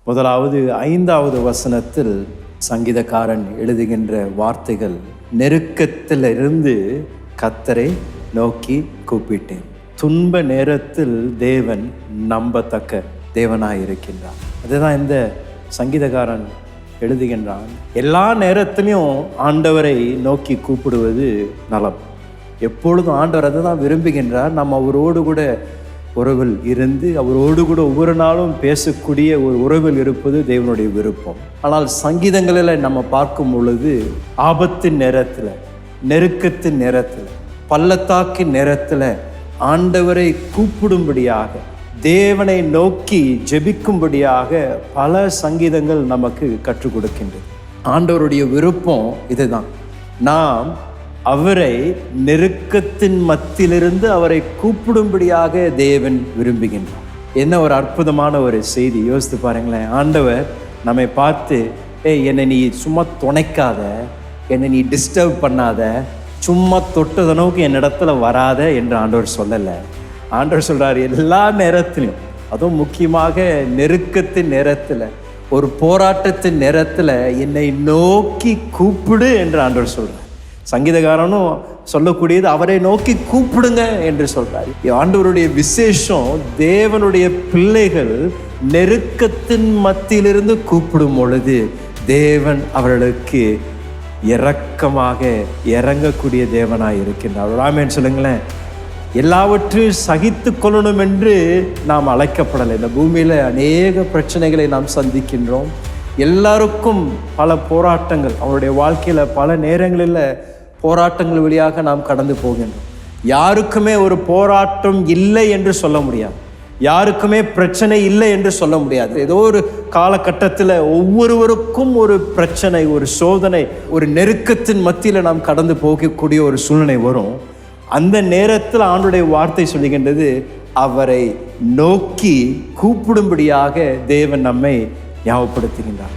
முதலாவது 5வது வசனத்தில் சங்கீதக்காரன் எழுதுகின்ற வார்த்தைகள், நெருக்கத்திலிருந்து கர்த்தரை நோக்கி கூப்பிட்டேன். துன்ப நேரத்தில் தேவன் நம்பத்தக்க தேவனாய் இருக்கின்றார். அதுதான் இந்த சங்கீதக்காரன் எழுதுகின்றான். எல்லா நேரத்திலையும் ஆண்டவரை நோக்கி கூப்பிடுவது நலம். எப்பொழுதும் ஆண்டவர் அதை தான் விரும்புகின்றார். நம்ம அவரோடு கூட உறவில் இருந்து அவரோடு கூட ஒவ்வொரு நாளும் பேசக்கூடிய ஒரு உறவில் இருப்பது தேவனுடைய விருப்பம். ஆனால் சங்கீதங்களில் நம்ம பார்க்கும் பொழுது ஆபத்தின் நேரத்தில், நெருக்கத்தின் நேரத்தில், பள்ளத்தாக்கின் நேரத்தில் ஆண்டவரை கூப்பிடும்படியாக, தேவனை நோக்கி ஜெபிக்கும்படியாக பல சங்கீதங்கள் நமக்கு கற்றுக் கொடுக்கின்றது. ஆண்டவருடைய விருப்பம் இதுதான். நாம் அவரை நெருக்கத்தின் மத்தியிலிருந்து அவரை கூப்பிடும்படியாக தேவன் விரும்புகின்றார். என்ன ஒரு அற்புதமான ஒரு செய்தி, யோசித்து பாருங்களேன். ஆண்டவர் நம்மை பார்த்து, என்னை நீ சும்மா துணைக்காத, என்னை நீ டிஸ்டர்ப் பண்ணாத, சும்மா தொட்டதனோக்கு என்னிடத்துல வராத என்று ஆண்டவர் சொல்லலை. ஆண்டவர் சொல்றார், எல்லா நேரத்திலையும், அதுவும் முக்கியமாக நெருக்கத்தின் நேரத்தில், ஒரு போராட்டத்தின் நேரத்தில் என்னை நோக்கி கூப்பிடு என்று ஆண்டவர் சொல்றார். சங்கீதக்காரனும் சொல்லக்கூடியது அவரை நோக்கி கூப்பிடுங்க என்று சொல்றார். ஆண்டவருடைய விசேஷம், தேவனுடைய பிள்ளைகள் நெருக்கத்தின் மத்தியிலிருந்து கூப்பிடும் பொழுது தேவன் அவர்களுக்கு இரக்கமாக இறங்கக்கூடிய தேவனாய் இருக்கின்றார். ஆமென் சொல்லுங்களேன். எல்லாவற்றையும் சகித்து கொள்ளணும் என்று நாம் அழைக்கப்படலை. இந்த பூமியில் அநேக பிரச்சனைகளை நாம் சந்திக்கின்றோம். எல்லாருக்கும் பல போராட்டங்கள், அவருடைய வாழ்க்கையில் பல நேரங்களில் போராட்டங்கள் வழியாக நாம் கடந்து போகின்றோம். யாருக்குமே ஒரு போராட்டம் இல்லை என்று சொல்ல முடியாது. யாருக்குமே பிரச்சனை இல்லை என்று சொல்ல முடியாது. ஏதோ ஒரு காலகட்டத்தில் ஒவ்வொருவருக்கும் ஒரு பிரச்சனை, ஒரு சோதனை, ஒரு நெருக்கத்தின் மத்தியில் நாம் கடந்து போகக்கூடிய ஒரு சூழ்நிலை வரும். அந்த நேரத்தில் ஆண்டவருடைய வார்த்தை சொல்லுகின்றது, அவரை நோக்கி கூப்பிடும்படியாக தேவன் நம்மை ஞாபகப்படுத்துகின்றார்.